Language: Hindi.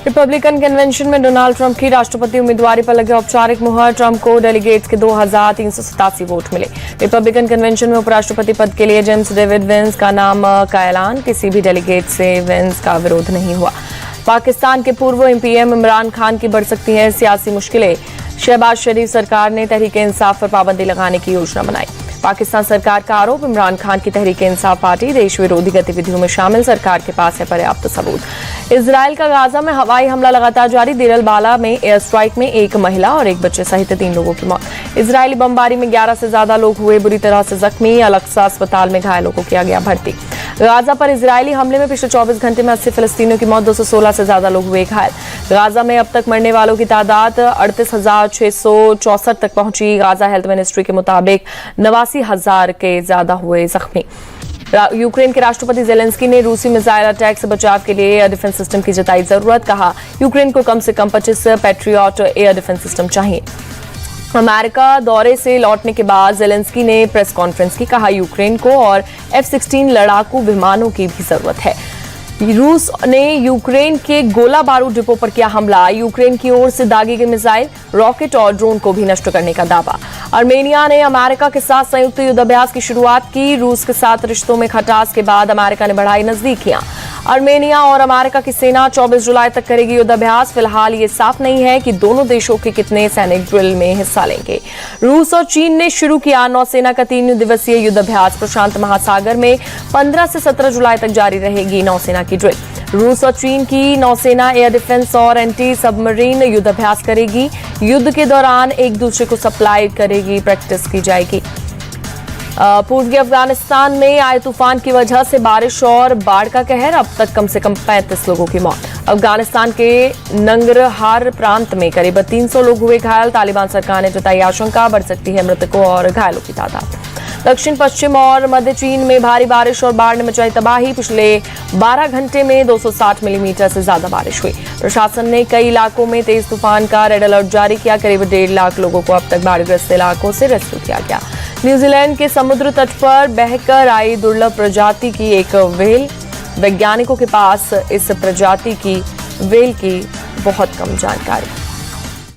रिपब्लिकन कन्वेंशन में डोनाल्ड ट्रंप की राष्ट्रपति उम्मीदवारी पर लगे औपचारिक मुहर। ट्रंप को डेलीगेट्स के 2387 वोट मिले। रिपब्लिकन कन्वेंशन में उपराष्ट्रपति पद के लिए जेम्स डेविड वेंस का नाम का ऐलान। किसी भी डेलीगेट से वेंस का विरोध नहीं हुआ। पाकिस्तान के पूर्व पीएम इमरान खान की बढ़ सकती हैं सियासी मुश्किलें। शहबाज शरीफ सरकार ने तहरीके इंसाफ पर पाबंदी लगाने की योजना बनाई। पाकिस्तान सरकार का आरोप, इमरान खान की तहरीके इंसाफ पार्टी देश विरोधी गतिविधियों में शामिल। सरकार के पास है पर्याप्त सबूत। इजराइल का गाजा में हवाई हमला लगातार जारी। देर अल बाला में एयर स्ट्राइक में एक महिला और एक बच्चे सहित 3 लोगों की मौत। इजरायली बमबारी में 11 से ज्यादा लोग हुए बुरी तरह से जख्मी। अल-अक्सा अस्पताल में घायलों को किया गया भर्ती। गाजा पर इजरायली हमले में पिछले 24 घंटे में 80 फिलिस्तीनियों की मौत, 216 से ज्यादा लोग हुए घायल। गाजा में अब तक मरने वालों की तादाद 38,664 तक पहुंची। गाजा हेल्थ मिनिस्ट्री के मुताबिक 89,000 के ज्यादा हुए जख्मी। यूक्रेन के राष्ट्रपति जेलेंस्की ने रूसी मिसाइल अटैक से बचाव के लिए एयर डिफेंस सिस्टम की जताई जरूरत। कहा, यूक्रेन को कम से कम 25 पैट्रियट एयर डिफेंस सिस्टम चाहिए। अमेरिका दौरे से लौटने के बाद जेलेंस्की ने प्रेस कॉन्फ्रेंस की। कहा, यूक्रेन को और F-16 लड़ाकू विमानों की भी जरूरत है। रूस ने यूक्रेन के गोला बारूद डिपो पर किया हमला। यूक्रेन की ओर से दागी गई मिसाइल, रॉकेट और ड्रोन को भी नष्ट करने का दावा। आर्मेनिया ने अमेरिका के साथ संयुक्त युद्धाभ्यास की शुरुआत की। रूस के साथ रिश्तों में खटास के बाद अमेरिका ने बढ़ाई नजदीकियां। आर्मेनिया और अमेरिका की सेना 24 जुलाई तक करेगी युद्धाभ्यास। फिलहाल ये साफ नहीं है कि दोनों देशों के कितने सैनिक ड्रिल में हिस्सा लेंगे। रूस और चीन ने शुरू किया नौसेना का 3 दिवसीय युद्धाभ्यास। प्रशांत महासागर में 15 से 17 जुलाई तक जारी रहेगी नौसेना की ड्रिल। रूस और चीन की नौसेना एयर डिफेंस और एंटी सबमरीन युद्धाभ्यास करेगी। युद्ध के दौरान एक दूसरे को सप्लाई करेगी, प्रैक्टिस की जाएगी। पूर्वी अफगानिस्तान में आए तूफान की वजह से बारिश और बाढ़ का कहर। अब तक कम से कम 35 लोगों की मौत। अफगानिस्तान के नंगरहार प्रांत में करीब 300 लोग हुए घायल। तालिबान सरकार ने जताई आशंका, बढ़ सकती है मृतकों और घायलों की तादाद। दक्षिण पश्चिम और मध्य चीन में भारी बारिश और बाढ़ ने मचाई तबाही। पिछले 12 घंटे में 260 मिलीमीटर से ज्यादा बारिश हुई। प्रशासन ने कई इलाकों में तेज तूफान का रेड अलर्ट जारी किया। करीब 1.5 लाख लोगों को अब तक बाढ़ग्रस्त इलाकों से रेस्क्यू किया गया। न्यूजीलैंड के समुद्र तट पर बहकर आई दुर्लभ प्रजाति की एक व्हेल। वैज्ञानिकों के पास इस प्रजाति की व्हेल की बहुत कम जानकारी।